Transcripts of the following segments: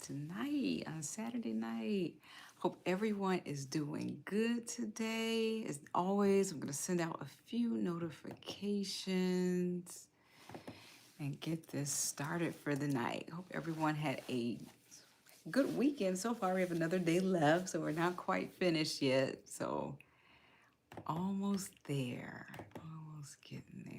tonight on Saturday night. Hope everyone is doing good today. As always, I'm going to send out a few notifications and get this started for the night. Hope everyone had a good weekend so far. We have another day left, so we're not quite finished yet. So almost there, almost getting there.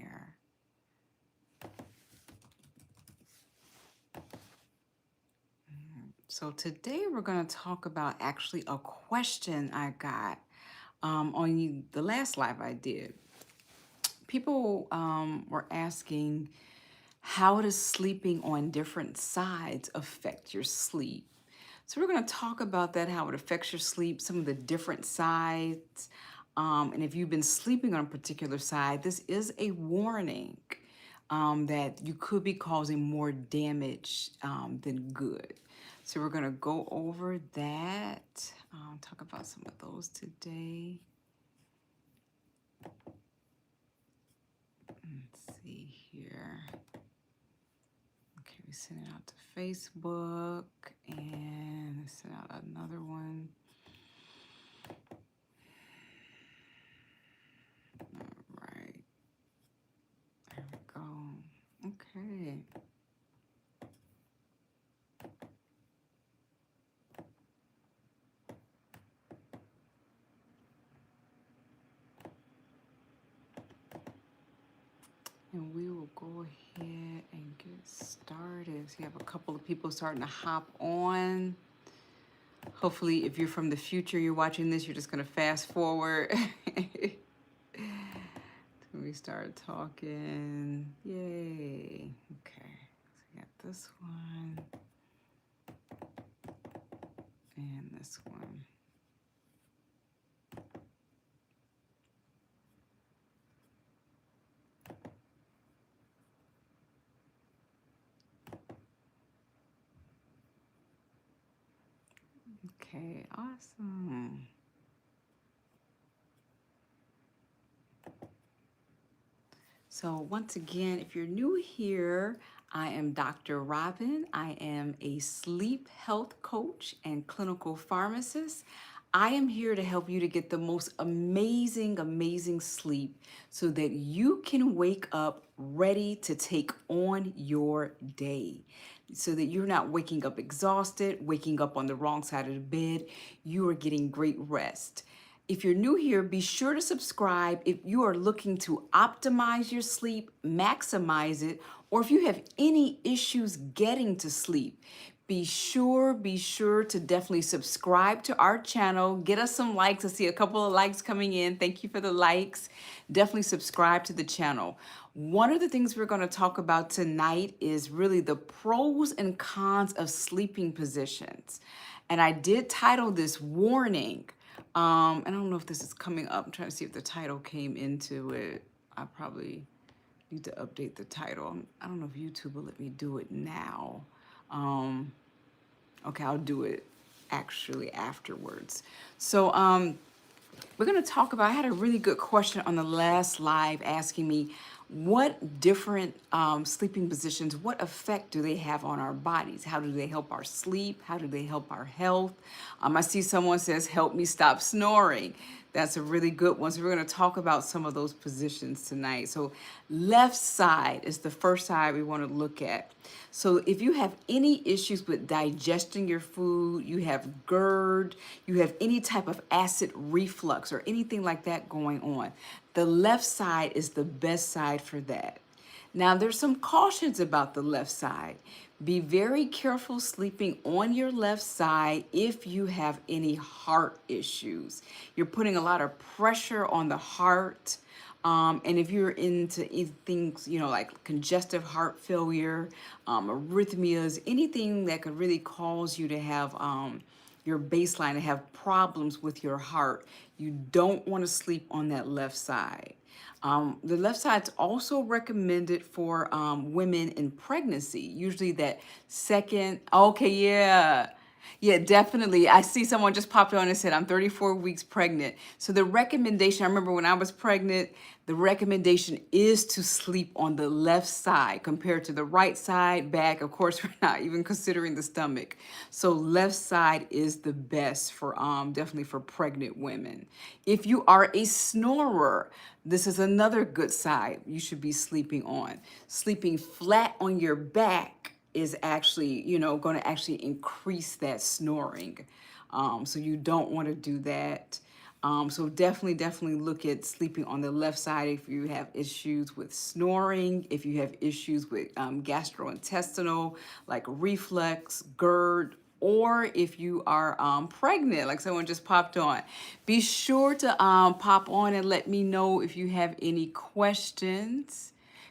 So today we're going to talk about actually a question I got on the last live I did. People were asking, how does sleeping on different sides affect your sleep? So we're going to talk about that, how it affects your sleep, some of the different sides. And if you've been sleeping on a particular side, this is a warning that you could be causing more damage than good. So we're going to go over that, talk about some of those today. Let's see here. Okay, we sent it out to Facebook and sent out another one. All right. There we go. Okay. And we will go ahead and get started. So you have a couple of people starting to hop on. Hopefully, if you're from the future, you're watching this, you're just going to fast forward. We start talking. Yay. Okay. So we got this one. And this one. Okay, awesome. So once again, if you're new here, I am Dr. Robyn. I am a sleep health coach and clinical pharmacist. I am here to help you to get the most amazing sleep so that you can wake up ready to take on your day. So that you're not waking up exhausted, waking up on the wrong side of the bed. You are getting great rest. If you're new here, be sure to subscribe if you are looking to optimize your sleep, maximize it, or if you have any issues getting to sleep. Be sure to definitely subscribe to our channel. Get us some likes. I see a couple of likes coming in. Thank you for the likes. Definitely subscribe to the channel. One of the things we're going to talk about tonight is really the pros and cons of sleeping positions. And I did title this Warning. I don't know if this is coming up. I'm trying to see if the title came into it. I probably need to update the title. I don't know if YouTube will let me do it now. Okay, I'll do it actually afterwards. So we're going to talk about, I had a really good question on the last live asking me, what different sleeping positions, what effect do they have on our bodies? How do they help our sleep? How do they help our health? I see someone says, help me stop snoring. That's a really good one. So we're going to talk about some of those positions tonight. So left side is the first side we want to look at. So if you have any issues with digesting your food, you have GERD, you have any type of acid reflux or anything like that going on, the left side is the best side for that. Now, there's some cautions about the left side. Be very careful sleeping on your left side if you have any heart issues. You're putting a lot of pressure on the heart. And if you're into things, like congestive heart failure, arrhythmias, anything that could really cause you to have your baseline, to have problems with your heart, you don't want to sleep on that left side. The left side's also recommended for women in pregnancy, usually that second, okay, yeah. Yeah, definitely. I see someone just popped on and said, I'm 34 weeks pregnant. So the recommendation, I remember when I was pregnant, The recommendation is to sleep on the left side compared to the right side, back. Of course, we're not even considering the stomach. So left side is the best for definitely for pregnant women. If you are a snorer, this is another good side you should be sleeping on. Sleeping flat on your back is actually, going to actually increase that snoring. So you don't want to do that. So definitely look at sleeping on the left side if you have issues with snoring, if you have issues with gastrointestinal, like reflux, GERD, or if you are pregnant, like someone just popped on. Be sure to pop on and let me know if you have any questions.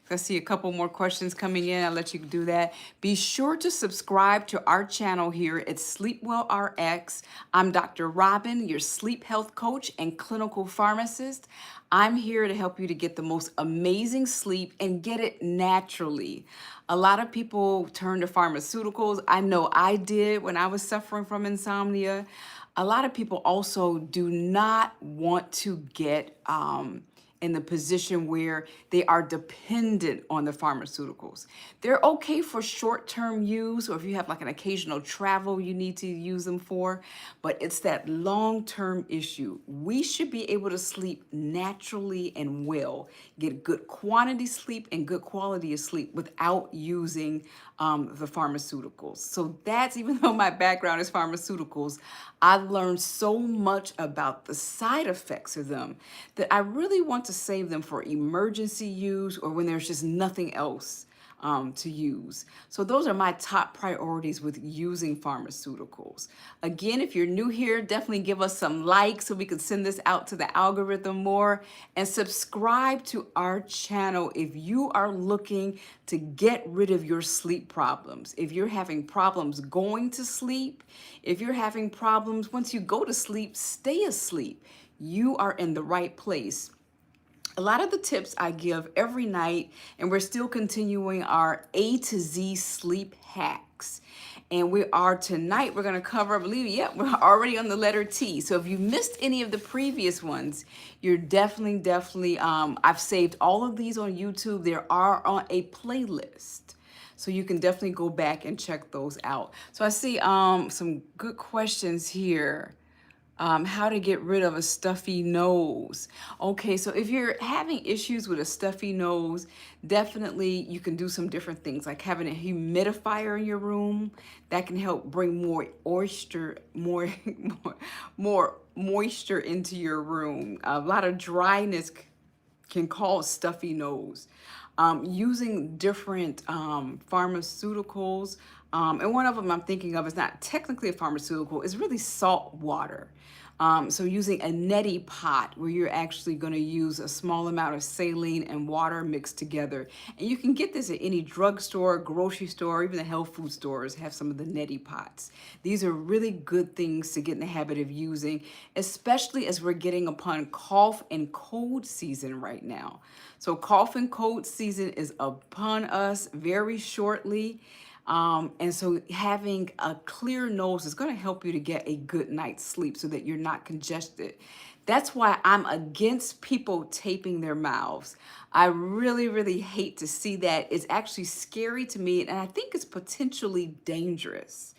I see a couple more questions coming in. I'll let you do that. Be sure to subscribe to our channel here at SleepWell RX. I'm Dr. Robyn, your sleep health coach and clinical pharmacist. I'm here to help you to get the most amazing sleep and get it naturally. A lot of people turn to pharmaceuticals. I know I did when I was suffering from insomnia. A lot of people also do not want to get in the position where they are dependent on the pharmaceuticals. They're okay for short-term use, or if you have like an occasional travel you need to use them for, but it's that long-term issue. We should be able to sleep naturally and well, get good quantity sleep and good quality of sleep without using the pharmaceuticals. So that's, even though my background is pharmaceuticals, I learned so much about the side effects of them that I really want to save them for emergency use or when there's just nothing else to use. So those are my top priorities with using pharmaceuticals. Again, if you're new here, definitely give us some likes so we can send this out to the algorithm more, and subscribe to our channel if you are looking to get rid of your sleep problems. If you're having problems going to sleep, if you're having problems once you go to sleep, stay asleep, you are in the right place. A lot of the tips I give every night, and we're still continuing our A to Z sleep hacks. And tonight, we're going to cover, I believe, we're already on the letter T. So if you missed any of the previous ones, you're definitely, I've saved all of these on YouTube. They are on a playlist. So you can definitely go back and check those out. So I see some good questions here. How to get rid of a stuffy nose. Okay, so if you're having issues with a stuffy nose, definitely you can do some different things, like having a humidifier in your room. That can help bring more more moisture into your room. A lot of dryness can cause stuffy nose. Using different pharmaceuticals, and one of them I'm thinking of is not technically a pharmaceutical, it's really salt water. So using a neti pot where you're actually going to use a small amount of saline and water mixed together. And you can get this at any drugstore, grocery store, even the health food stores have some of the neti pots. These are really good things to get in the habit of using, especially as we're getting upon cough and cold season right now. So cough and cold season is upon us very shortly. And so having a clear nose is going to help you to get a good night's sleep so that you're not congested. That's why I'm against people taping their mouths. I really hate to see that. It's actually scary to me, and I think it's potentially dangerous.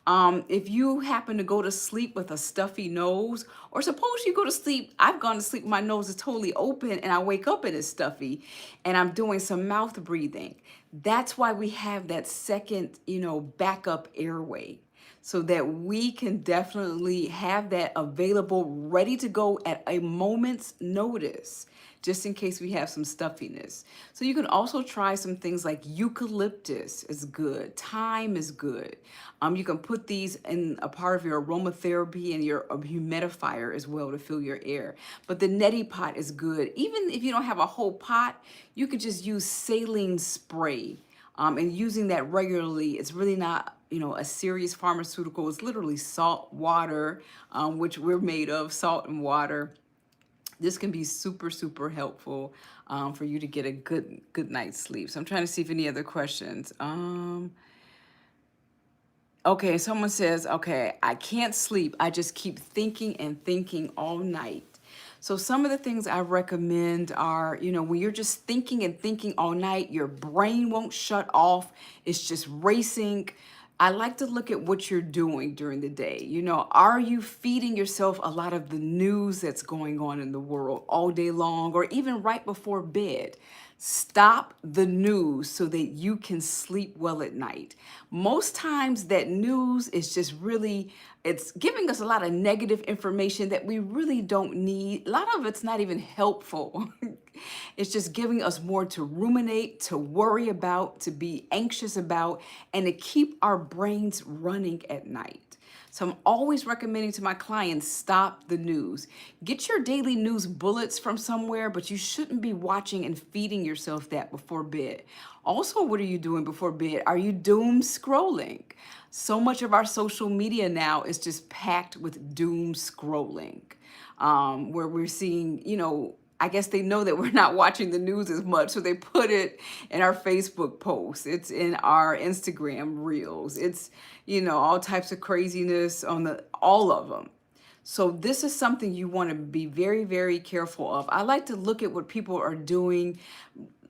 If you happen to go to sleep with a stuffy nose, or suppose you go to sleep, I've gone to sleep, my nose is totally open and I wake up and it's stuffy and I'm doing some mouth breathing. That's why we have that second, backup airway, so that we can definitely have that available, ready to go at a moment's notice, just in case we have some stuffiness. So you can also try some things like eucalyptus is good, thyme is good. You can put these in a part of your aromatherapy and your humidifier as well to fill your air. But the neti pot is good. Even if you don't have a whole pot, you could just use saline spray. And using that regularly, it's really not, a serious pharmaceutical. It's literally salt water, which we're made of, salt and water. This can be super helpful for you to get a good night's sleep. So I'm trying to see if any other questions. Okay, someone says, okay, I can't sleep. I just keep thinking and thinking all night. So some of the things I recommend are, when you're just thinking and thinking all night, your brain won't shut off. It's just racing. I like to look at what you're doing during the day. Are you feeding yourself a lot of the news that's going on in the world all day long, or even right before bed? Stop the news so that you can sleep well at night. Most times that news is just really, it's giving us a lot of negative information that we really don't need. A lot of it's not even helpful. It's just giving us more to ruminate, to worry about, to be anxious about, and to keep our brains running at night. So I'm always recommending to my clients, stop the news. Get your daily news bullets from somewhere, but you shouldn't be watching and feeding yourself that before bed. Also, what are you doing before bed? Are you doom scrolling? So much of our social media now is just packed with doom scrolling, where we're seeing, I guess they know that we're not watching the news as much, so they put it in our Facebook posts. It's in our Instagram reels. It's, all types of craziness on all of them. So this is something you want to be very, very careful of. I like to look at what people are doing,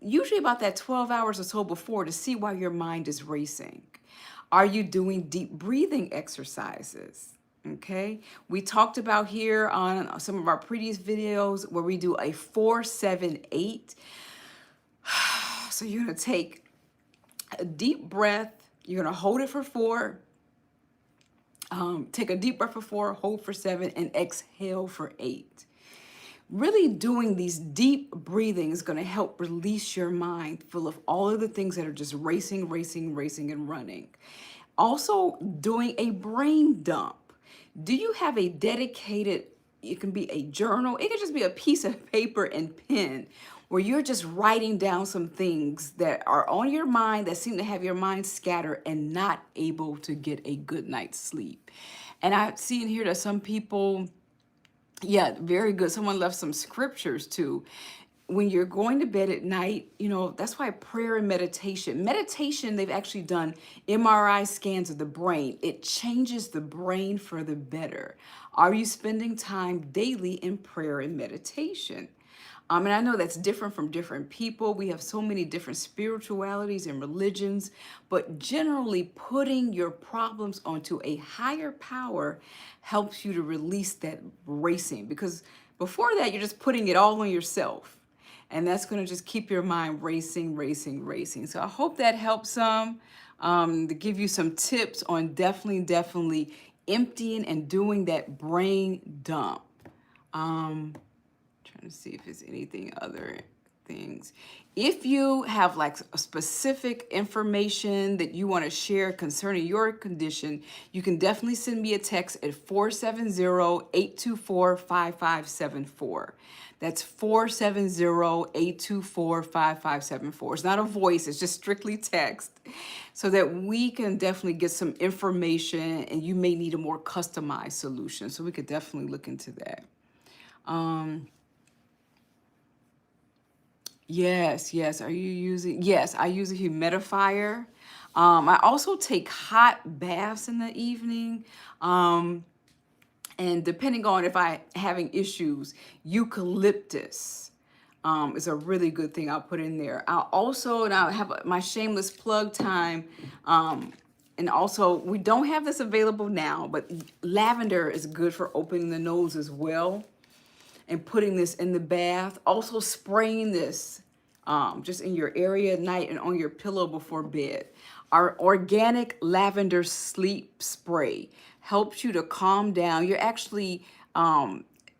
usually about that 12 hours or so before, to see why your mind is racing. Are you doing deep breathing exercises? Okay, we talked about here on some of our previous videos where we do a 4-7-8. So you're going to take a deep breath. You're going to hold it for 4. Take a deep breath for 4, hold for 7, and exhale for 8. Really doing these deep breathing is going to help release your mind full of all of the things that are just racing, racing, racing, and running. Also, doing a brain dump. Do you have a dedicated, it can be a journal, it can just be a piece of paper and pen, where you're just writing down some things that are on your mind that seem to have your mind scattered and not able to get a good night's sleep? And I see in here that some people, yeah, very good. Someone left some scriptures too. When you're going to bed at night, that's why prayer and meditation, they've actually done MRI scans of the brain. It changes the brain for the better. Are you spending time daily in prayer and meditation? And I know that's different from different people. We have so many different spiritualities and religions, but generally putting your problems onto a higher power helps you to release that racing, because before that, you're just putting it all on yourself. And that's going to just keep your mind racing, racing, racing. So I hope that helps some, to give you some tips on definitely emptying and doing that brain dump. Trying to see if there's anything other things. If you have like a specific information that you want to share concerning your condition, you can definitely send me a text at 470-824-5574. That's 470-824-5574. It's not a voice, it's just strictly text, so that we can definitely get some information, and you may need a more customized solution. So we could definitely look into that. Yes. Are you using? Yes, I use a humidifier. I also take hot baths in the evening. And depending on if I'm having issues, eucalyptus is a really good thing I'll put in there. I'll also now have my shameless plug time. And also, we don't have this available now, but lavender is good for opening the nose as well. And putting this in the bath. Also spraying this just in your area at night and on your pillow before bed. Our organic lavender sleep spray helps you to calm down. You're actually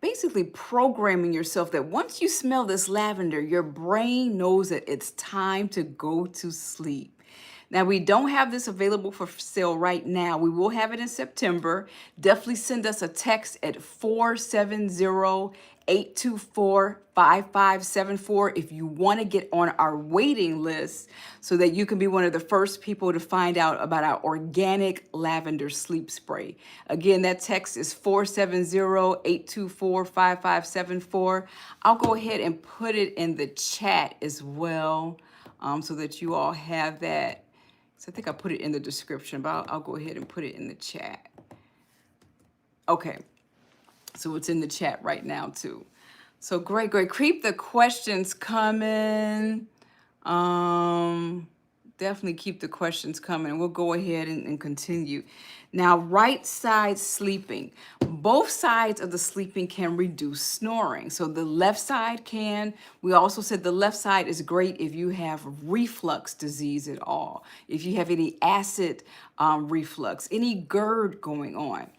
basically programming yourself that once you smell this lavender, your brain knows that it's time to go to sleep. Now, we don't have this available for sale right now. We will have it in September. Definitely send us a text at 470-824-5574 if you want to get on our waiting list, so that you can be one of the first people to find out about our organic lavender sleep spray. Again, that text is 470-824-5574. I'll go ahead and put it in the chat as well, so that you all have that. So I think I put it in the description, but I'll go ahead and put it in the chat. Okay, so it's in the chat right now too. So great, great. Keep the questions coming. Um, Definitely keep the questions coming. We'll go ahead and continue. Now, right side sleeping. Both sides of the sleeping can reduce snoring. So the left side can. We also said the left side is great if you have reflux disease at all. If you have any acid reflux, any GERD going on.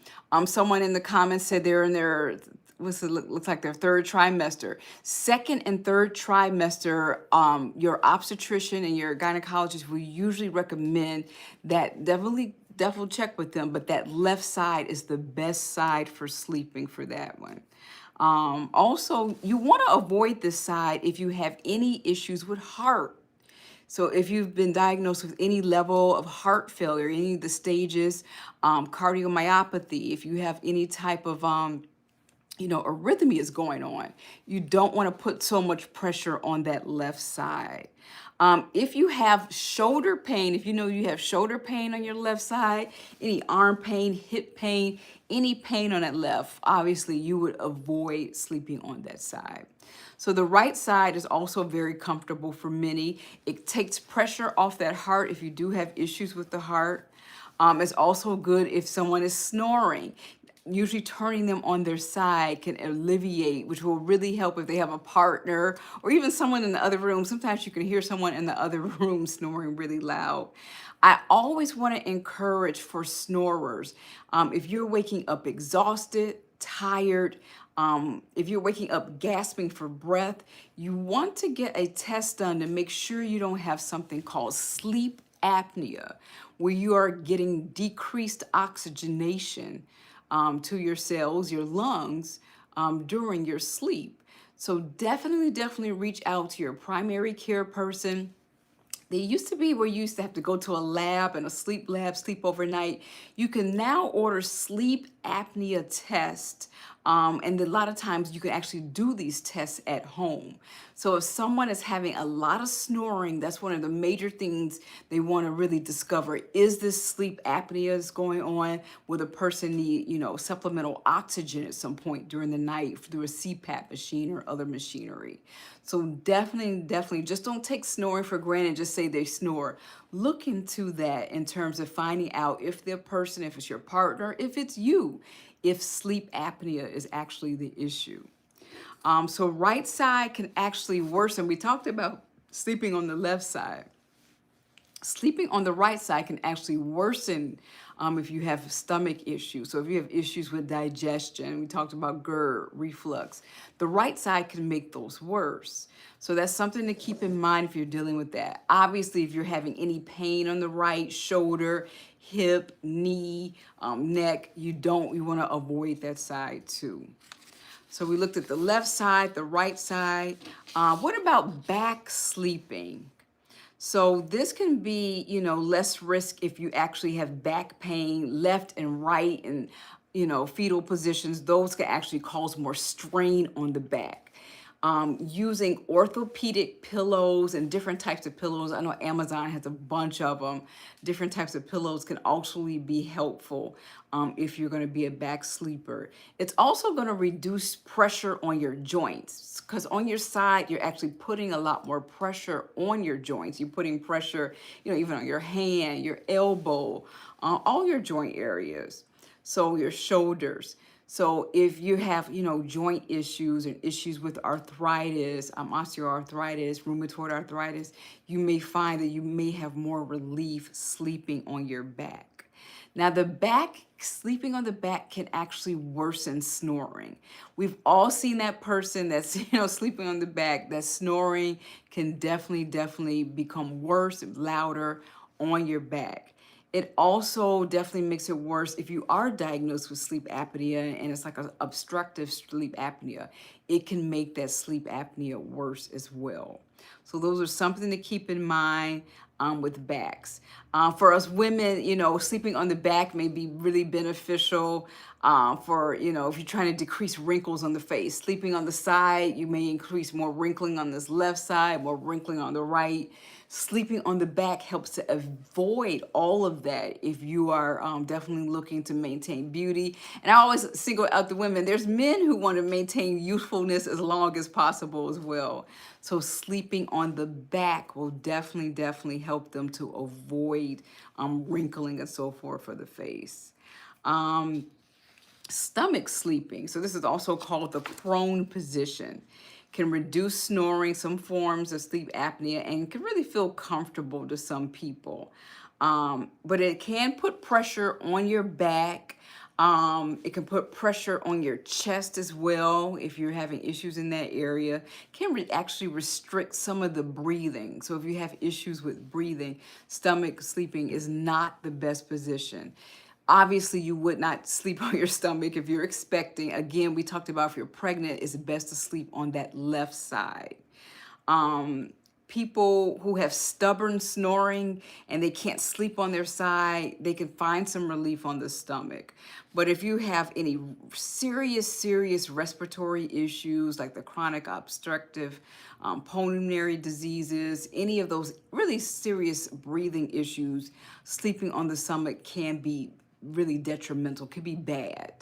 Someone in the comments said they're in their looks like their third trimester. Second and third trimester, your obstetrician and your gynecologist will usually recommend that definitely double check with them, but that left side is the best side for sleeping for that one. Also, you want to avoid this side if you have any issues with heart. So if you've been diagnosed with any level of heart failure, any of the stages, cardiomyopathy, if you have any type of arrhythmia is going on, you don't want to put so much pressure on that left side. If you have shoulder pain, if you know you have shoulder pain on your left side, any arm pain, hip pain, any pain on that left, obviously you would avoid sleeping on that side. So the right side is also very comfortable for many. It takes pressure off that heart if you do have issues with the heart. It's also good if someone is snoring. Usually turning them on their side can alleviate, which will really help if they have a partner or even someone in the other room. Sometimes you can hear someone in the other room snoring really loud. I always want to encourage for snorers, if you're waking up exhausted, tired, if you're waking up gasping for breath, you want to get a test done to make sure you don't have something called sleep apnea, where you are getting decreased oxygenation to your cells, your lungs, during your sleep. So definitely reach out to your primary care person. They used to be where you used to have to go to a lab and a sleep lab, sleep overnight. You can now order sleep apnea tests. And a lot of times you can actually do these tests at home. So if someone is having a lot of snoring, that's one of the major things they want to really discover. Is this sleep apnea is going on? Will the person need, supplemental oxygen at some point during the night through a CPAP machine or other machinery? So definitely, just don't take snoring for granted. Just say they snore. Look into that in terms of finding out if the person, if it's your partner, if it's you, if sleep apnea is actually the issue. So right side can actually worsen. We talked about sleeping on the left side. Sleeping on the right side can actually worsen if you have stomach issues. So if you have issues with digestion, we talked about GERD, reflux, the right side can make those worse. So that's something to keep in mind if you're dealing with that. Obviously, if you're having any pain on the right shoulder, hip, knee, neck, you want to avoid that side too. So we looked at the left side, the right side. What about back sleeping? So this can be, less risk if you actually have back pain, left and right, and, fetal positions. Those can actually cause more strain on the back. Using orthopedic pillows and different types of pillows. I know Amazon has a bunch of them. Different types of pillows can actually be helpful if you're going to be a back sleeper. It's also going to reduce pressure on your joints, because on your side, you're actually putting a lot more pressure on your joints. You're putting pressure, even on your hand, your elbow, all your joint areas. So your shoulders. So if you have, joint issues and issues with arthritis, osteoarthritis, rheumatoid arthritis, you may find that you may have more relief sleeping on your back. Now sleeping on the back can actually worsen snoring. We've all seen that person that's, sleeping on the back, that snoring can definitely become worse, louder on your back. It also definitely makes it worse if you are diagnosed with sleep apnea and it's like an obstructive sleep apnea. It can make that sleep apnea worse as well. So those are something to keep in mind with backs. For us women, sleeping on the back may be really beneficial for, if you're trying to decrease wrinkles on the face. Sleeping on the side, you may increase more wrinkling on this left side, more wrinkling on the right. Sleeping on the back helps to avoid all of that if you are definitely looking to maintain beauty. And I always single out the women. There's men who want to maintain youthfulness as long as possible as well. So sleeping on the back will definitely help them to avoid wrinkling and so forth for the face. Um, Stomach sleeping, so this is also called the prone position, can reduce snoring, some forms of sleep apnea, and can really feel comfortable to some people. But it can put pressure on your back. It can put pressure on your chest as well if you're having issues in that area. Can actually restrict some of the breathing. So if you have issues with breathing, stomach sleeping is not the best position. Obviously, you would not sleep on your stomach if you're expecting. Again, we talked about if you're pregnant, it's best to sleep on that left side. People who have stubborn snoring and they can't sleep on their side, they can find some relief on the stomach. But if you have any serious respiratory issues like the chronic obstructive pulmonary diseases, any of those really serious breathing issues, sleeping on the stomach can be really detrimental, can be bad.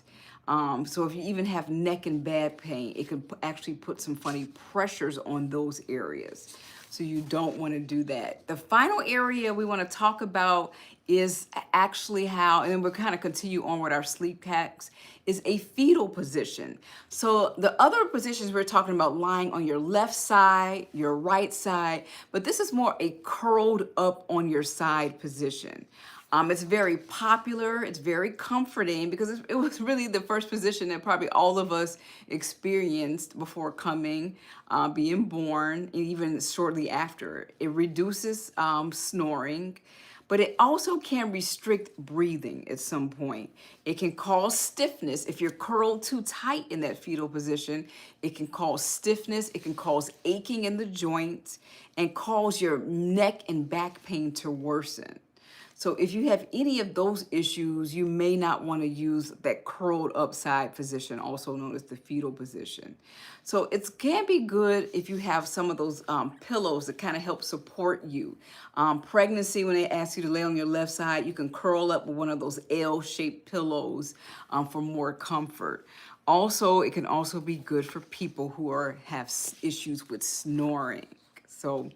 So if you even have neck and back pain, it could actually put some funny pressures on those areas. So you don't want to do that. The final area we want to talk about is actually how, and then we'll kind of continue on with our sleep hacks, is a fetal position. So the other positions we're talking about lying on your left side, your right side, but this is more a curled up on your side position. It's very popular, it's very comforting because it was really the first position that probably all of us experienced before coming, being born, and even shortly after. It reduces snoring, but it also can restrict breathing at some point. It can cause stiffness. If you're curled too tight in that fetal position, it can cause stiffness, it can cause aching in the joints, and cause your neck and back pain to worsen. So if you have any of those issues, you may not want to use that curled up side position, also known as the fetal position. So it can be good if you have some of those pillows that kind of help support you. Pregnancy, when they ask you to lay on your left side, you can curl up with one of those L-shaped pillows for more comfort. Also, it can also be good for people who have issues with snoring. So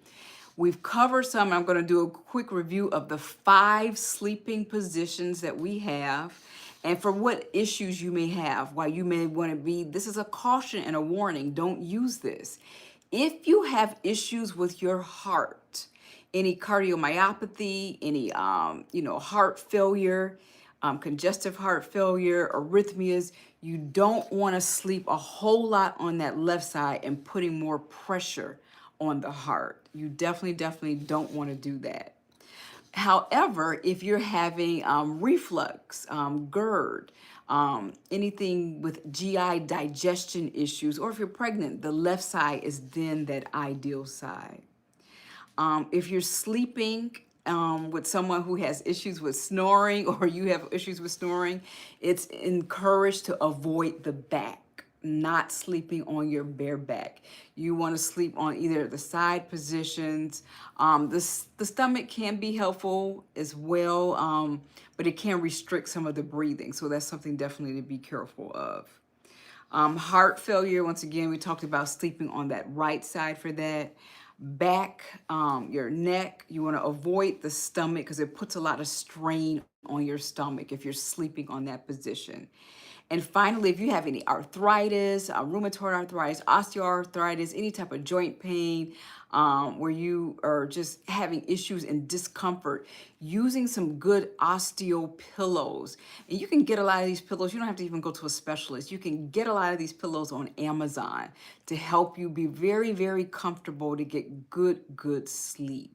we've covered some. I'm going to do a quick review of the 5 sleeping positions that we have and for what issues you may have, why you may want to be. This is a caution and a warning. Don't use this. If you have issues with your heart, any cardiomyopathy, any heart failure, congestive heart failure, arrhythmias, you don't want to sleep a whole lot on that left side and putting more pressure on the heart. You definitely don't want to do that. However, if you're having reflux, GERD, anything with GI digestion issues, or if you're pregnant, the left side is then that ideal side. If you're sleeping with someone who has issues with snoring or you have issues with snoring, it's encouraged to avoid the back. Not sleeping on your bare back. You want to sleep on either the side positions. The stomach can be helpful as well, but it can restrict some of the breathing. So that's something definitely to be careful of. Heart failure, once again, we talked about sleeping on that right side for that. Back, your neck, you want to avoid the stomach because it puts a lot of strain on your stomach if you're sleeping on that position. And finally, if you have any arthritis, rheumatoid arthritis, osteoarthritis, any type of joint pain, where you are just having issues and discomfort, using some good osteo pillows. And you can get a lot of these pillows. You don't have to even go to a specialist. You can get a lot of these pillows on Amazon to help you be very comfortable to get good sleep.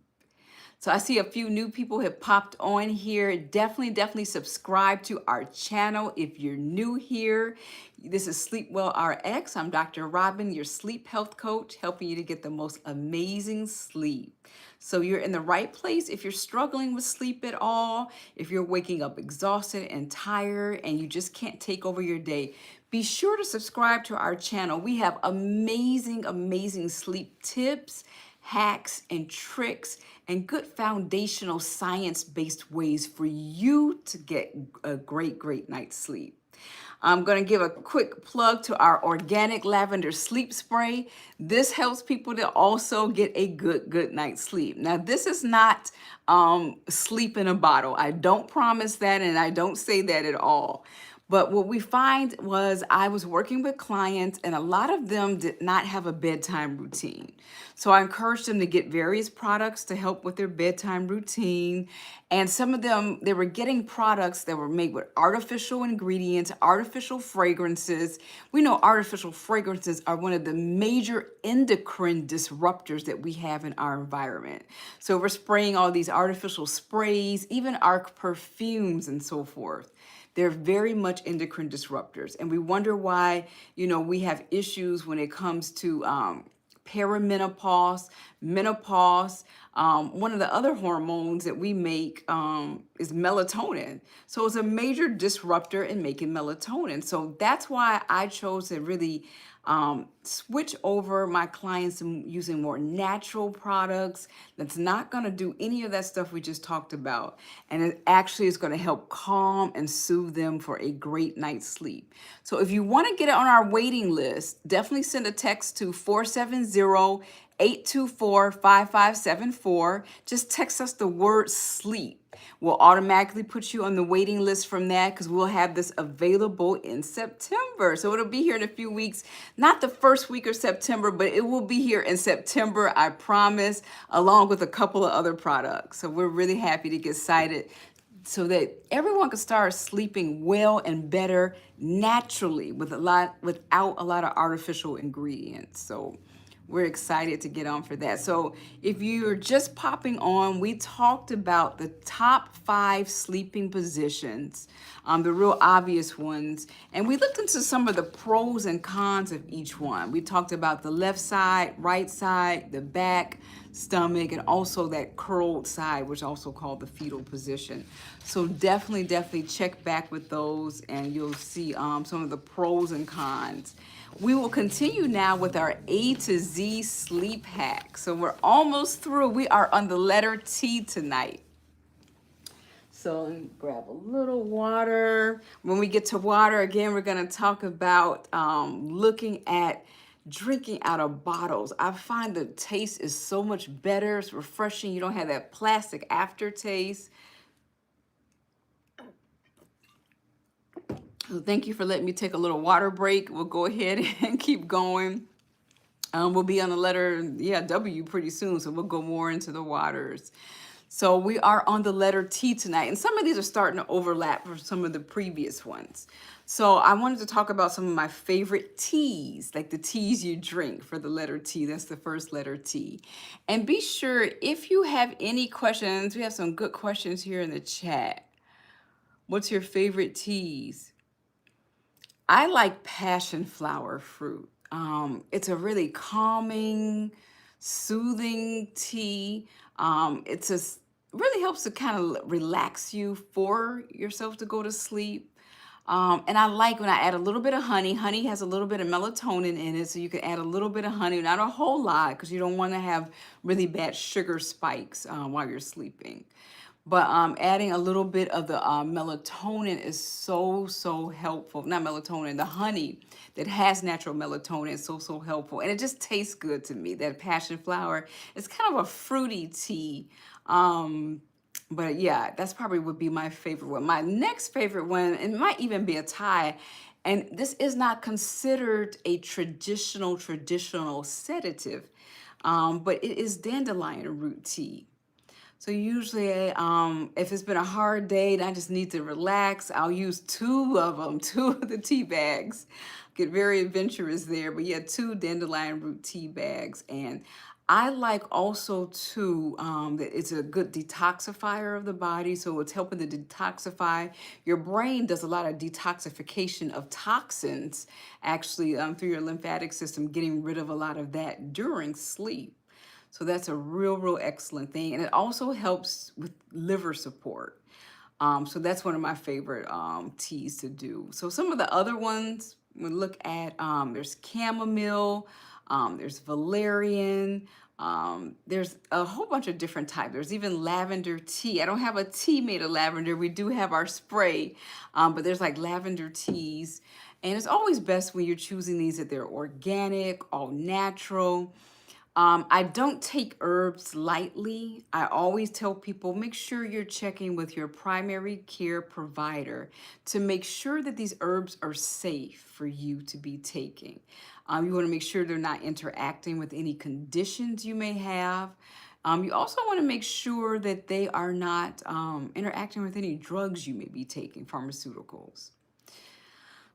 So I see a few new people have popped on here. Definitely subscribe to our channel if you're new here. This is SleepWell RX. I'm Dr. Robyn, your sleep health coach, helping you to get the most amazing sleep. So you're in the right place if you're struggling with sleep at all, if you're waking up exhausted and tired and you just can't take over your day. Be sure to subscribe to our channel. We have amazing sleep tips, hacks, and tricks, and good foundational science-based ways for you to get a great night's sleep. I'm going to give a quick plug to our organic lavender sleep spray. This helps people to also get a good night's sleep. Now, this is not sleep in a bottle. I don't promise that, and I don't say that at all. But what we find was I was working with clients and a lot of them did not have a bedtime routine. So I encouraged them to get various products to help with their bedtime routine. And some of them, they were getting products that were made with artificial ingredients, artificial fragrances. We know artificial fragrances are one of the major endocrine disruptors that we have in our environment. So we're spraying all these artificial sprays, even our perfumes and so forth. They're very much endocrine disruptors. And we wonder why, we have issues when it comes to perimenopause, menopause. One of the other hormones that we make is melatonin. So it's a major disruptor in making melatonin. So that's why I chose to really switch over my clients and using more natural products that's not going to do any of that stuff we just talked about. And it actually is going to help calm and soothe them for a great night's sleep. So if you want to get it on our waiting list, definitely send a text to 470-824-5574. Just text us the word sleep. We'll automatically put you on the waiting list from that because we'll have this available in September. So it'll be here in a few weeks, not the first week of September, but it will be here in September, I promise, along with a couple of other products. So we're really happy to get cited so that everyone can start sleeping well and better naturally without a lot of artificial ingredients. So we're excited to get on for that. So if you're just popping on, we talked about the top 5 sleeping positions, the real obvious ones. And we looked into some of the pros and cons of each one. We talked about the left side, right side, the back, stomach, and also that curled side, which is also called the fetal position. So definitely check back with those and you'll see some of the pros and cons. We will continue now with our A to Z sleep hack. So we're almost through. We are on the letter T tonight. So let me grab a little water. When we get to water, again, we're going to talk about looking at drinking out of bottles. I find the taste is so much better. It's refreshing. You don't have that plastic aftertaste. So thank you for letting me take a little water break. We'll go ahead and keep going. We'll be on the letter, W pretty soon, so we'll go more into the waters. So we are on the letter T tonight, and some of these are starting to overlap from some of the previous ones. So I wanted to talk about some of my favorite teas, like the teas you drink for the letter T. That's the first letter T. And be sure, if you have any questions, we have some good questions here in the chat. What's your favorite teas? I like passion flower fruit. It's a really calming, soothing tea. It really helps to kind of relax you for yourself to go to sleep. And I like when I add a little bit of honey. Honey has a little bit of melatonin in it, so you can add a little bit of honey, not a whole lot, because you don't want to have really bad sugar spikes while you're sleeping. But adding a little bit of the melatonin is so helpful. Not melatonin, the honey that has natural melatonin is so helpful. And it just tastes good to me. That passion flower, it's kind of a fruity tea. But yeah, that's probably would be my favorite one. My next favorite one, it might even be a tie, and this is not considered a traditional sedative, but it is dandelion root tea. So usually, if it's been a hard day and I just need to relax, I'll use 2 of them, 2 of the tea bags. Get very adventurous there, but yeah, 2 dandelion root tea bags. And I like also too that it's a good detoxifier of the body, so it's helping to detoxify. Your brain does a lot of detoxification of toxins, actually through your lymphatic system, getting rid of a lot of that during sleep. So that's a real excellent thing. And it also helps with liver support. So that's one of my favorite teas to do. So some of the other ones, we look at, there's chamomile, there's valerian, There's a whole bunch of different types. There's even lavender tea. I don't have a tea made of lavender. We do have our spray, but there's like lavender teas. And it's always best when you're choosing these that they're organic, all natural. I don't take herbs lightly. I always tell people make sure you're checking with your primary care provider to make sure that these herbs are safe for you to be taking. You want to make sure they're not interacting with any conditions you may have. You also want to make sure that they are not interacting with any drugs you may be taking, pharmaceuticals.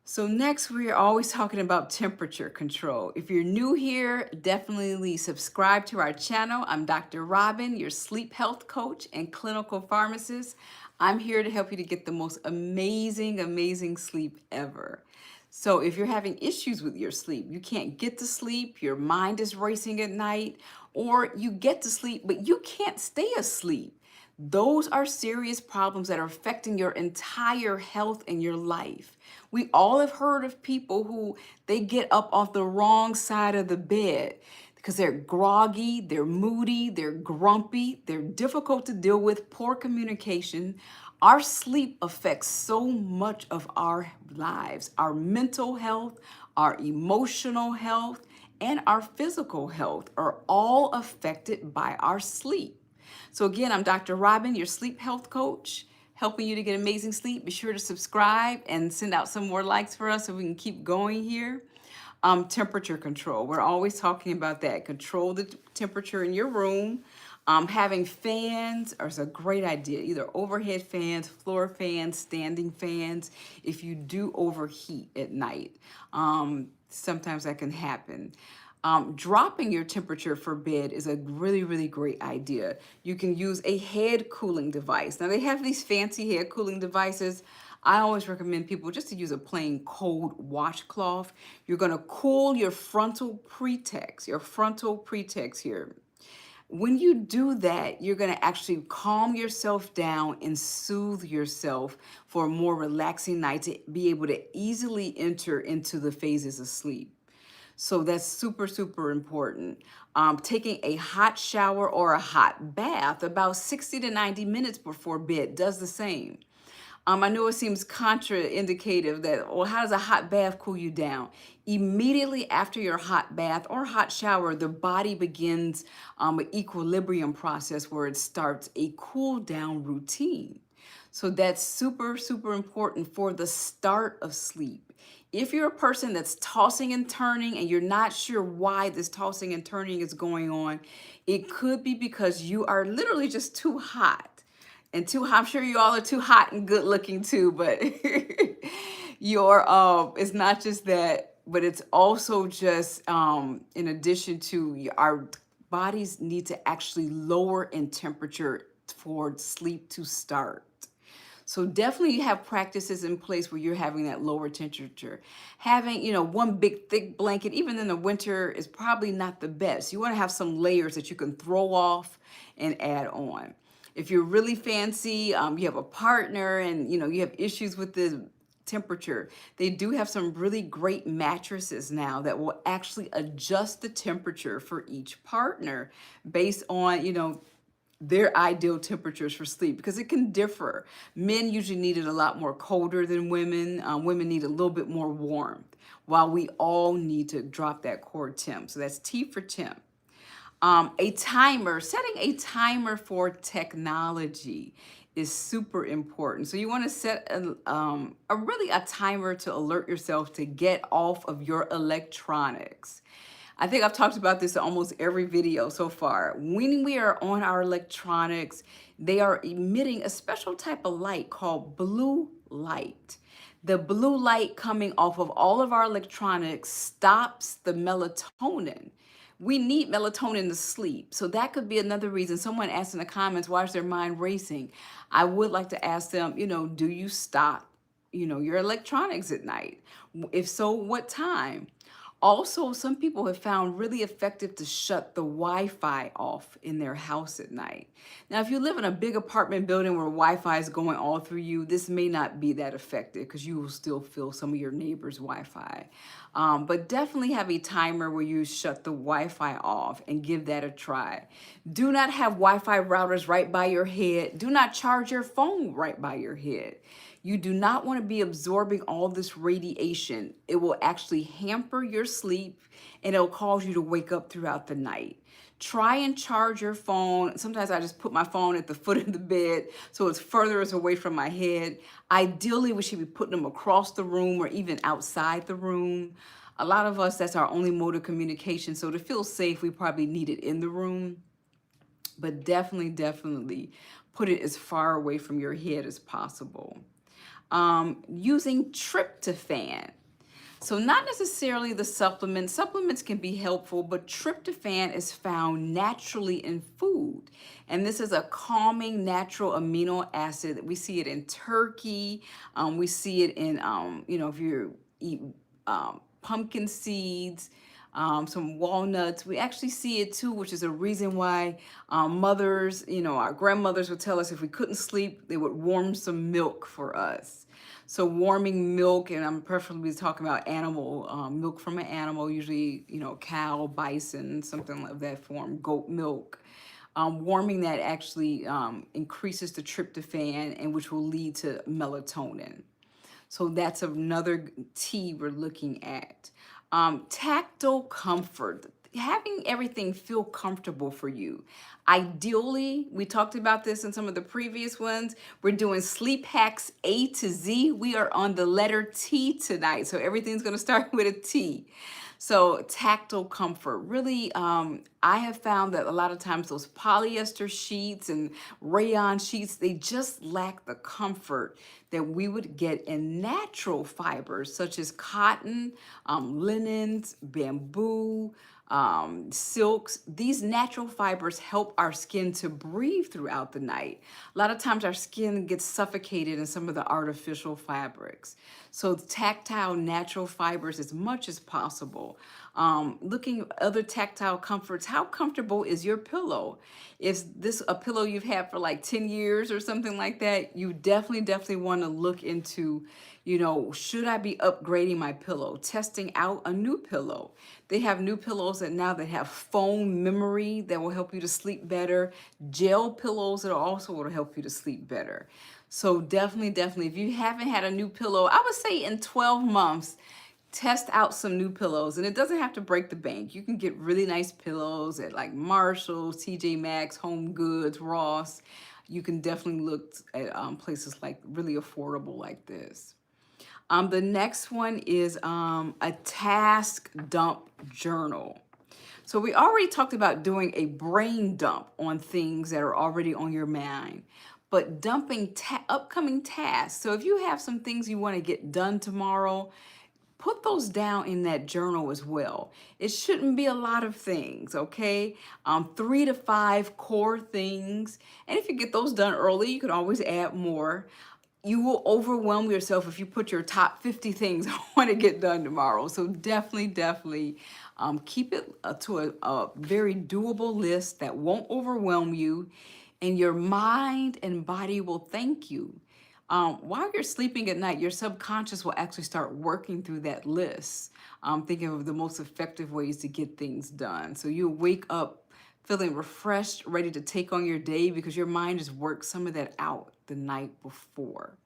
So next, we're always talking about temperature control. If you're new here, definitely subscribe to our channel. I'm Dr. Robyn, your sleep health coach and clinical pharmacist. I'm here to help you to get the most amazing, amazing sleep ever. So if you're having issues with your sleep, you can't get to sleep, your mind is racing at night, or you get to sleep, but you can't stay asleep. Those are serious problems that are affecting your entire health and your life. We all have heard of people who they get up off the wrong side of the bed because they're groggy, they're moody, they're grumpy, they're difficult to deal with, poor communication. Our sleep affects so much of our lives, our mental health, our emotional health, and our physical health are all affected by our sleep. So again, I'm Dr. Robyn, your sleep health coach, helping you to get amazing sleep. Be sure to subscribe and send out some more likes for us so we can keep going here. Temperature control. We're always talking about that. Control the temperature in your room. Having fans is a great idea, either overhead fans, floor fans, standing fans, if you do overheat at night. Sometimes that can happen. Dropping your temperature for bed is a really, really great idea. You can use a head cooling device. Now they have these fancy head cooling devices. I always recommend people just to use a plain cold washcloth. You're gonna cool your frontal pretext here. When you do that, you're going to actually calm yourself down and soothe yourself for a more relaxing night to be able to easily enter into the phases of sleep. So that's super, super important. Taking a hot shower or a hot bath about 60 to 90 minutes before bed does the same. I know it seems contraindicative that, well, how does a hot bath cool you down? Immediately after your hot bath or hot shower, the body begins an equilibrium process where it starts a cool down routine. So that's super, super important for the start of sleep. If you're a person that's tossing and turning and you're not sure why this tossing and turning is going on, it could be because you are literally just too hot. And too, I'm sure you all are too hot and good looking too, but it's not just that, but it's also just in addition to our bodies need to actually lower in temperature for sleep to start. So definitely have practices in place where you're having that lower temperature. Having, one big thick blanket, even in the winter, is probably not the best. You want to have some layers that you can throw off and add on. If you're really fancy, you have a partner and, you have issues with the temperature, they do have some really great mattresses now that will actually adjust the temperature for each partner based on, their ideal temperatures for sleep, because it can differ. Men usually need it a lot more colder than women. Women need a little bit more warmth, while we all need to drop that core temp. So that's T for temp. Setting a timer for technology is super important. So you want to set a timer to alert yourself to get off of your electronics. I think I've talked about this in almost every video so far. When we are on our electronics, they are emitting a special type of light called blue light. The blue light coming off of all of our electronics stops the melatonin. We need melatonin to sleep. So that could be another reason. Someone asked in the comments, why is their mind racing? I would like to ask them, do you stop, your electronics at night? If so, what time? Also, some people have found really effective to shut the Wi-Fi off in their house at night. Now, if you live in a big apartment building where Wi-Fi is going all through you, this may not be that effective because you will still feel some of your neighbor's Wi-Fi. But definitely have a timer where you shut the Wi-Fi off and give that a try. Do not have Wi-Fi routers right by your head. Do not charge your phone right by your head. You do not want to be absorbing all this radiation. It will actually hamper your sleep and it'll cause you to wake up throughout the night. Try and charge your phone. Sometimes I just put my phone at the foot of the bed so it's further away from my head. Ideally, we should be putting them across the room or even outside the room. A lot of us, that's our only mode of communication. So to feel safe, we probably need it in the room. But definitely put it as far away from your head as possible. Using tryptophan. So not necessarily the supplements. Supplements can be helpful, but tryptophan is found naturally in food. And this is a calming natural amino acid. We see it in turkey. We see it in, if you eat pumpkin seeds, some walnuts. We actually see it too, which is a reason why mothers, our grandmothers would tell us if we couldn't sleep, they would warm some milk for us. So warming milk, and I'm preferably talking about animal milk from an animal, usually, cow, bison, something of that form, goat milk. Warming that actually increases the tryptophan, and which will lead to melatonin. So that's another T we're looking at. Tactile comfort, having everything feel comfortable for you. Ideally, we talked about this in some of the previous ones. We're doing sleep hacks A to Z. We are on the letter T tonight. So everything's going to start with a T. So tactile comfort, really, I have found that a lot of times those polyester sheets and rayon sheets, they just lack the comfort that we would get in natural fibers such as cotton, linens, bamboo, silks. These natural fibers help our skin to breathe throughout the night. A lot of times our skin gets suffocated in some of the artificial fabrics. So tactile natural fibers as much as possible. Looking at other tactile comforts, how comfortable is your pillow? Is this a pillow you've had for like 10 years or something like that? You definitely want to look into, should I be upgrading my pillow? Testing out a new pillow. They have new pillows that have foam memory that will help you to sleep better. Gel pillows that also will help you to sleep better. So definitely, if you haven't had a new pillow, I would say in 12 months, test out some new pillows. And it doesn't have to break the bank. You can get really nice pillows at like Marshalls, TJ Maxx, Home Goods, Ross. You can definitely look at places like really affordable like this. The next one is a task dump journal. So we already talked about doing a brain dump on things that are already on your mind, but dumping upcoming tasks. So if you have some things you want to get done tomorrow, put those down in that journal as well. It shouldn't be a lot of things, okay? 3 to 5 core things. And if you get those done early, you could always add more. You will overwhelm yourself if you put your top 50 things I want to get done tomorrow. So definitely keep it to a very doable list that won't overwhelm you, and your mind and body will thank you. While you're sleeping at night, your subconscious will actually start working through that list, thinking of the most effective ways to get things done. So you'll wake up feeling refreshed, ready to take on your day because your mind has worked some of that out the night before.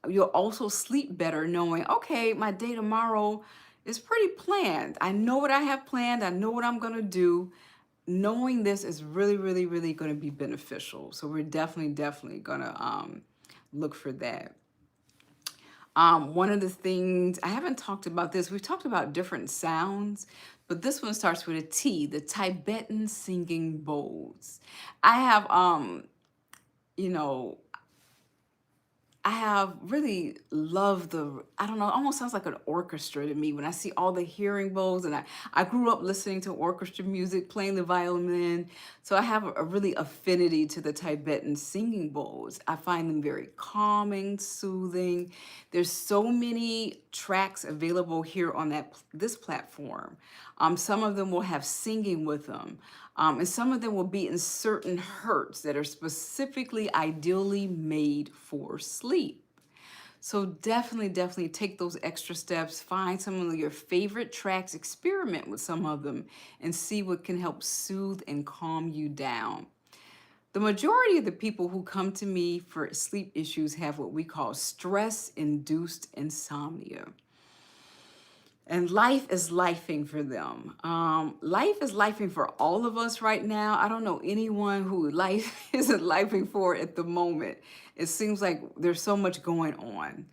You'll also sleep better knowing, okay, my day tomorrow is pretty planned. I know what I have planned. I know what I'm going to do. Knowing this is really going to be beneficial. So we're definitely going to look for that. One of the things, I haven't talked about this, we've talked about different sounds, but this one starts with a T, the Tibetan singing bowls. I have, I have really loved I don't know, it almost sounds like an orchestra to me when I see all the hearing bowls. And I grew up listening to orchestra music, playing the violin. So I have a really affinity to the Tibetan singing bowls. I find them very calming, soothing. There's so many tracks available here on this platform. Some of them will have singing with them. And some of them will be in certain hertz that are specifically ideally made for sleep. So definitely take those extra steps. Find some of your favorite tracks, experiment with some of them, and see what can help soothe and calm you down. The majority of the people who come to me for sleep issues have what we call stress-induced insomnia. And life is lifing for them. Life is lifing for all of us right now. I don't know anyone who life isn't lifing for at the moment. It seems like there's so much going on.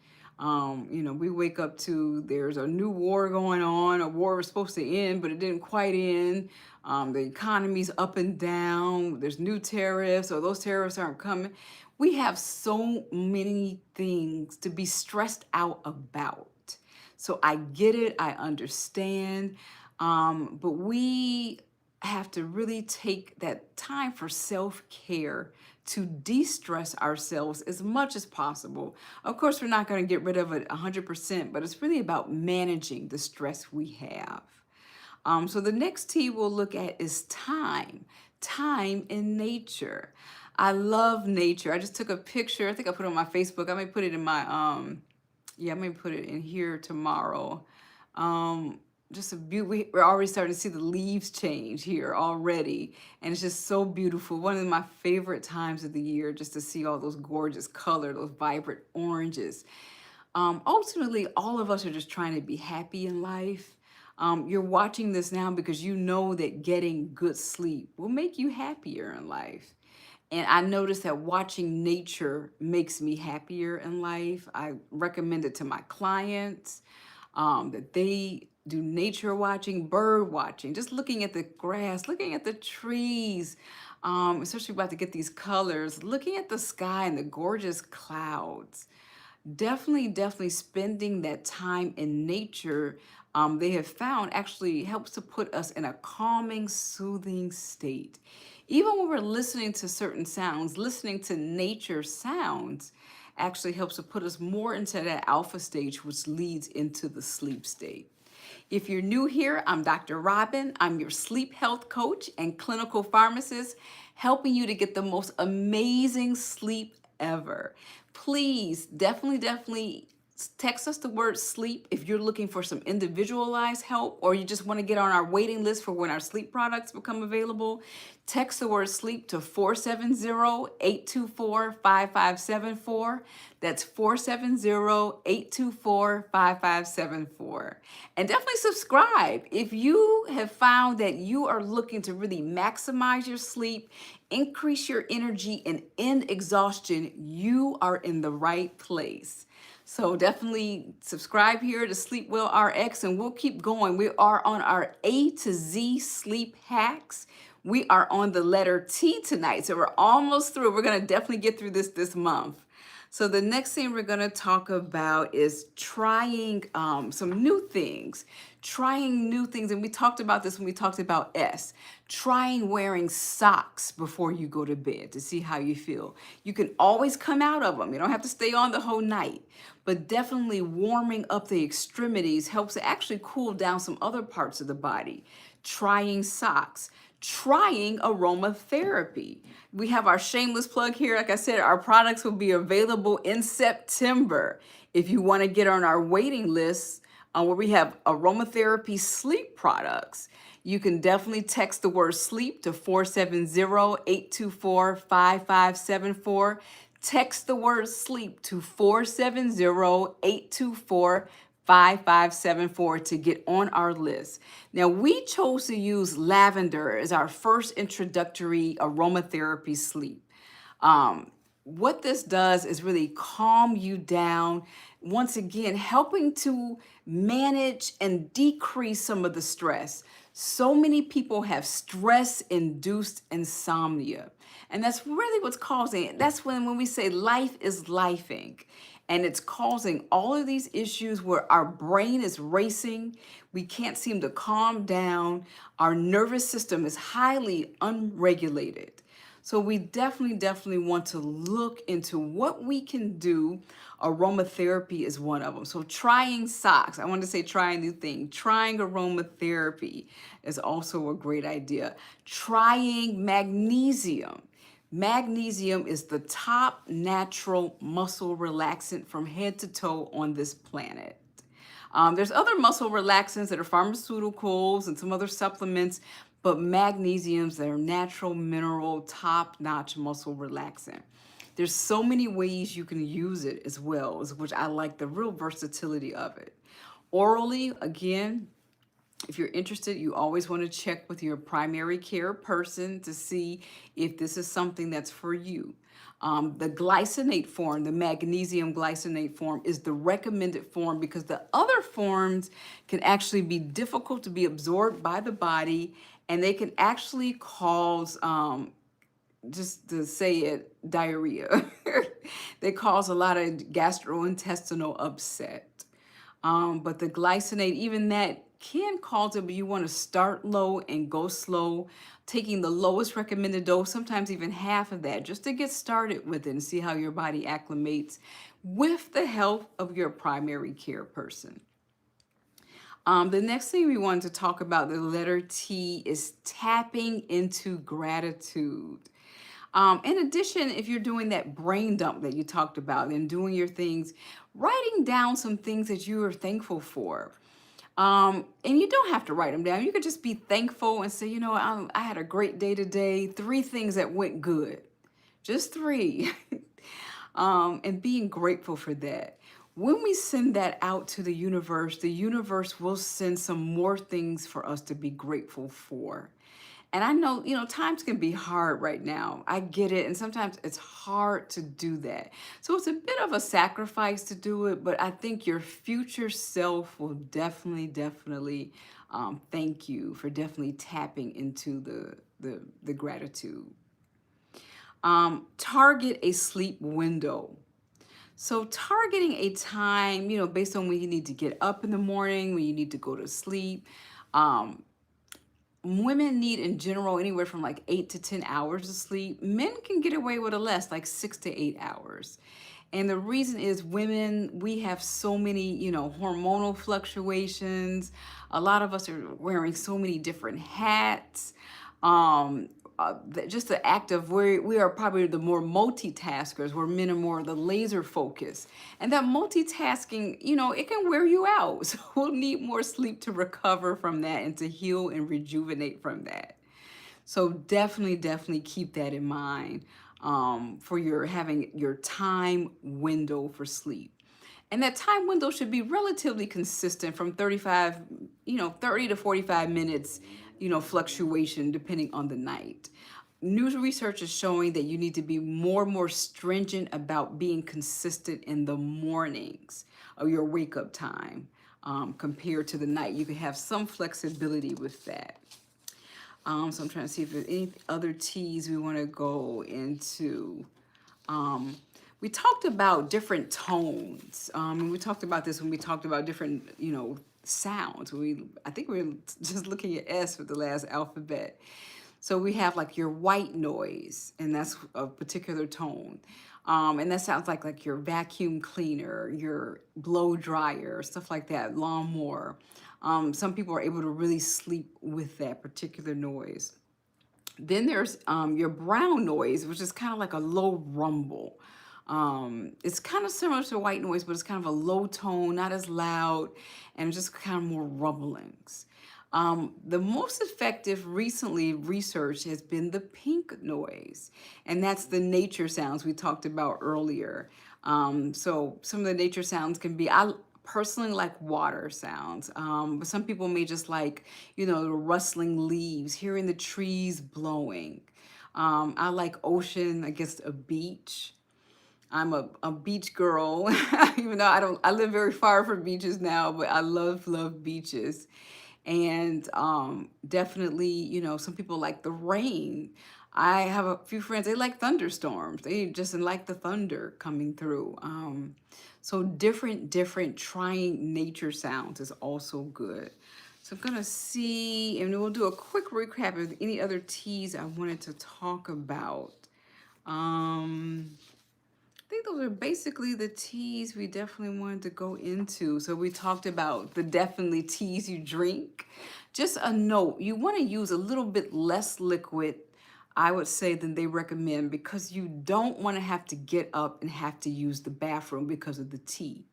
We wake up to there's a new war going on. A war was supposed to end, but it didn't quite end. The economy's up and down. There's new tariffs, or those tariffs aren't coming. We have so many things to be stressed out about. So I get it, I understand, but we have to really take that time for self-care to de-stress ourselves as much as possible. Of course, we're not going to get rid of it 100%, but it's really about managing the stress we have. So the next T we'll look at is time in nature. I love nature. I just took a picture. I think I put it on my Facebook. I may put it in my yeah, I may put it in here tomorrow. Just a beautiful, we're already starting to see the leaves change here already. And it's just so beautiful. One of my favorite times of the year, just to see all those gorgeous colors, those vibrant oranges. Ultimately, all of us are just trying to be happy in life. You're watching this now because you know that getting good sleep will make you happier in life. And I noticed that watching nature makes me happier in life. I recommend it to my clients that they do nature watching, bird watching, just looking at the grass, looking at the trees, especially about to get these colors, looking at the sky and the gorgeous clouds. Definitely spending that time in nature, they have found actually helps to put us in a calming, soothing state. Even when we're listening to certain sounds, listening to nature sounds actually helps to put us more into that alpha stage, which leads into the sleep state. If you're new here, I'm Dr. Robyn. I'm your sleep health coach and clinical pharmacist, helping you to get the most amazing sleep ever. Please definitely text us the word sleep if you're looking for some individualized help, or you just want to get on our waiting list for when our sleep products become available. Text the word sleep to 470-824-5574. That's 470-824-5574. And definitely subscribe if you have found that you are looking to really maximize your sleep, increase your energy, and end exhaustion. You are in the right place. So definitely subscribe here to SleepWell RX, and we'll keep going. We are on our A to Z sleep hacks. We are on the letter T tonight, so we're almost through. We're going to definitely get through this month. So the next thing we're going to talk about is trying some new things. Trying new things, and we talked about this when we talked about S. Trying wearing socks before you go to bed to see how you feel. You can always come out of them. You don't have to stay on the whole night. But definitely warming up the extremities helps to actually cool down some other parts of the body. Trying socks. Trying aromatherapy. We have our shameless plug here. Like I said, our products will be available in September. If you want to get on our waiting list, where we have aromatherapy sleep products, you can definitely text the word sleep to 470-824-5574. Text the word sleep to 470-824-5574 to get on our list. Now, we chose to use lavender as our first introductory aromatherapy sleep. what this does is really calm you down. Once again, helping to manage and decrease some of the stress. So many people have stress induced insomnia. And that's really what's causing it. That's when we say life is lifing. And it's causing all of these issues where our brain is racing. We can't seem to calm down. Our nervous system is highly unregulated. So we definitely want to look into what we can do. Aromatherapy is one of them. So trying socks, I want to say try a new thing. Trying aromatherapy is also a great idea. Trying magnesium. Magnesium is the top natural muscle relaxant from head to toe on this planet. There's other muscle relaxants that are pharmaceuticals and some other supplements, but magnesiums that are natural mineral, top-notch muscle relaxant. There's so many ways you can use it as well, which I like the real versatility of it. Orally, again, if you're interested, you always want to check with your primary care person to see if this is something that's for you. The glycinate form, the magnesium glycinate form, is the recommended form because the other forms can actually be difficult to be absorbed by the body, and they can actually cause, just to say it, diarrhea. They cause a lot of gastrointestinal upset. But the glycinate, even that can cause it, but you want to start low and go slow, taking the lowest recommended dose, sometimes even half of that, just to get started with it and see how your body acclimates with the help of your primary care person. The next thing we wanted to talk about, the letter T, is tapping into gratitude. In addition, if you're doing that brain dump that you talked about and doing your things, writing down some things that you are thankful for. And you don't have to write them down. You could just be thankful and say, you know, I had a great day today. 3 things that went good. Just 3. And being grateful for that. When we send that out to the universe will send some more things for us to be grateful for. And I know, you know, times can be hard right now. I get it. And sometimes it's hard to do that. So it's a bit of a sacrifice to do it. But I think your future self will definitely thank you for definitely tapping into the gratitude. Target a sleep window. So targeting a time, you know, based on when you need to get up in the morning, when you need to go to sleep. Women need in general anywhere from like 8 to 10 hours of sleep. Men can get away with a less, like 6 to 8 hours. And the reason is women, we have so many, you know, hormonal fluctuations. A lot of us are wearing so many different hats. Just the act of we are probably the more multitaskers, where men are more the laser focus. And that multitasking, you know, it can wear you out. So we'll need more sleep to recover from that and to heal and rejuvenate from that. So definitely keep that in mind for your having your time window for sleep. And that time window should be relatively consistent from 30 to 45 minutes, you know, fluctuation depending on the night. New research is showing that you need to be more stringent about being consistent in the mornings of your wake up time compared to the night. You can have some flexibility with that. So I'm trying to see if there's any other T's we want to go into. We talked about different tones. And we talked about this when we talked about different, you know, sounds. I think we were just looking at S for the last alphabet. So we have like your white noise, and that's a particular tone. And that sounds like your vacuum cleaner, your blow dryer, stuff like that, lawnmower. Some people are able to really sleep with that particular noise. Then there's your brown noise, which is kind of like a low rumble. It's kind of similar to white noise, but it's kind of a low tone, not as loud, and just kind of more rumblings. The most effective recently research has been the pink noise, and that's the nature sounds we talked about earlier. So some of the nature sounds can be, I personally like water sounds, but some people may just like, you know, the rustling leaves, hearing the trees blowing. I like ocean against a beach. I'm a beach girl, even though I live very far from beaches now, but I love beaches. And definitely, you know, some people like the rain. I have a few friends, they like thunderstorms. They just like the thunder coming through. So different trying nature sounds is also good. So I'm gonna see, and we'll do a quick recap of any other teas I wanted to talk about. I think those are basically the teas we definitely wanted to go into. So we talked about the definitely teas you drink. Just a note, you want to use a little bit less liquid, I would say, than they recommend, because you don't want to have to get up and have to use the bathroom because of the tea.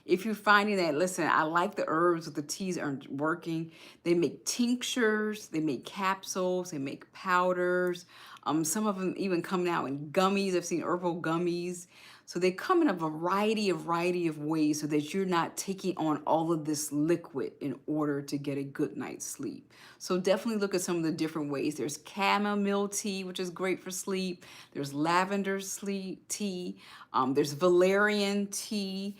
If you're finding that, listen, I like the herbs, but the teas aren't working, they make tinctures, they make capsules, they make powders. Some of them even come out in gummies. I've seen herbal gummies. So they come in a variety of ways so that you're not taking on all of this liquid in order to get a good night's sleep. So definitely look at some of the different ways. There's chamomile tea, which is great for sleep. There's lavender sleep tea. There's valerian tea.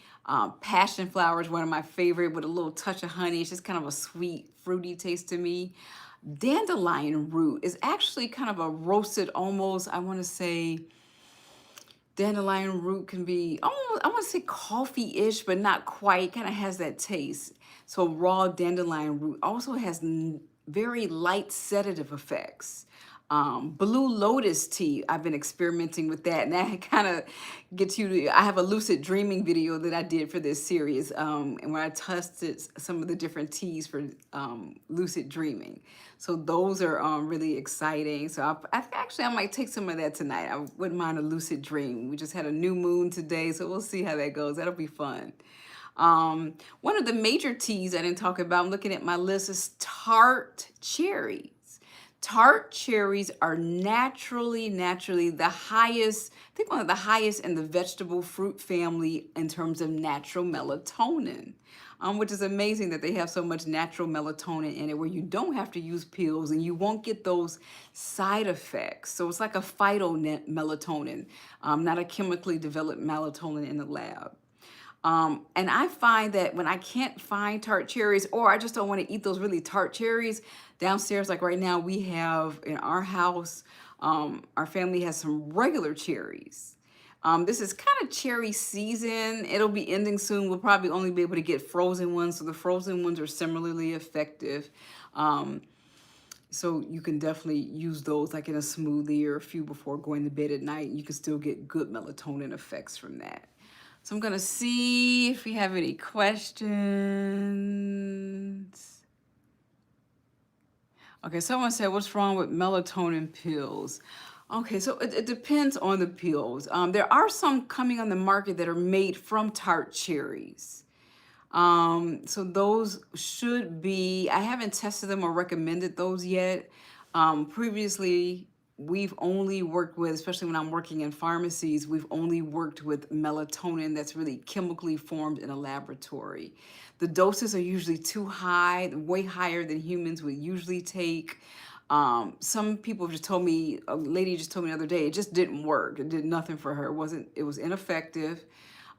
Passion flower is one of my favorite with a little touch of honey. It's just kind of a sweet, fruity taste to me. Dandelion root is actually kind of a roasted, almost, I want to say, dandelion root can be almost, I want to say coffee-ish, but not quite. Kind of has that taste. So raw dandelion root also has very light sedative effects. Blue lotus tea, I've been experimenting with that, and that kind of gets you to, I have a lucid dreaming video that I did for this series, and where I tested some of the different teas for lucid dreaming. So those are really exciting. So actually I might take some of that tonight. I wouldn't mind a lucid dream. We just had a new moon today, so we'll see how that goes. That'll be fun. One of the major teas I didn't talk about, I'm looking at my list, is tart cherries. Tart cherries are naturally the highest, I think one of the highest in the vegetable fruit family in terms of natural melatonin, which is amazing that they have so much natural melatonin in it, where you don't have to use pills and you won't get those side effects. So it's like a phytomelatonin, not a chemically developed melatonin in the lab. And I find that when I can't find tart cherries, or I just don't want to eat those really tart cherries, downstairs, like right now, we have in our house, our family has some regular cherries. This is kind of cherry season. It'll be ending soon. We'll probably only be able to get frozen ones. So the frozen ones are similarly effective. So you can definitely use those like in a smoothie or a few before going to bed at night. You can still get good melatonin effects from that. So I'm going to see if we have any questions. Okay, someone said, what's wrong with melatonin pills? Okay, so it depends on the pills. There are some coming on the market that are made from tart cherries. So those should be, I haven't tested them or recommended those yet. Previously, we've only worked with, especially when I'm working in pharmacies, we've only worked with melatonin that's really chemically formed in a laboratory. The doses are usually too high, way higher than humans would usually take. Some people just told me, a lady just told me the other day, it just didn't work. It did nothing for her. It was ineffective.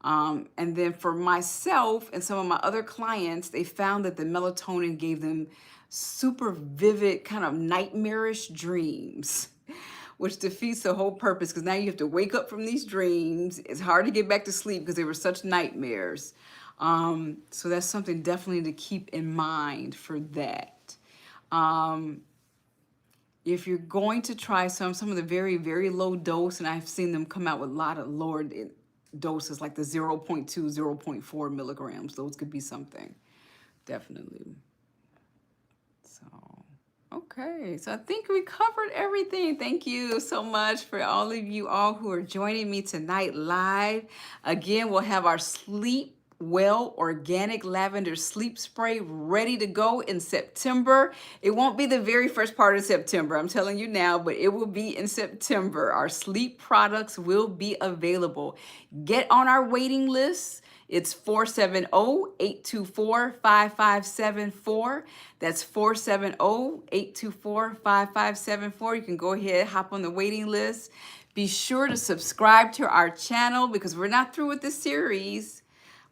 And then for myself and some of my other clients, they found that the melatonin gave them super vivid, kind of nightmarish dreams, which defeats the whole purpose, because now you have to wake up from these dreams. It's hard to get back to sleep because they were such nightmares. So that's something definitely to keep in mind for that. If you're going to try some of the very low dose, and I've seen them come out with a lot of lower doses, like the 0.2, 0.4 milligrams, those could be something, definitely. So, okay, so I think we covered everything. Thank you so much for all of you all who are joining me tonight live. Again, we'll have our SleepWell Organic Lavender Sleep Spray ready to go in September. It won't be the very first part of September, I'm telling you now, but it will be in September. Our sleep products will be available. Get on our waiting list. It's 470-824-5574. That's 470-824-5574. You can go ahead, hop on the waiting list. Be sure to subscribe to our channel because we're not through with this series.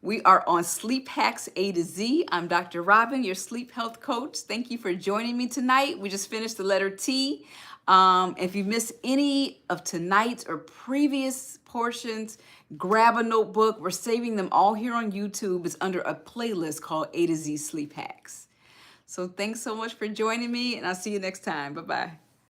We are on Sleep Hacks A to Z. I'm Dr. Robyn, your sleep health coach. Thank you for joining me tonight. We just finished the letter T. If you missed any of tonight's or previous portions, grab a notebook. We're saving them all here on YouTube. It's under a playlist called A to Z Sleep Hacks. So thanks so much for joining me, and I'll see you next time. Bye-bye.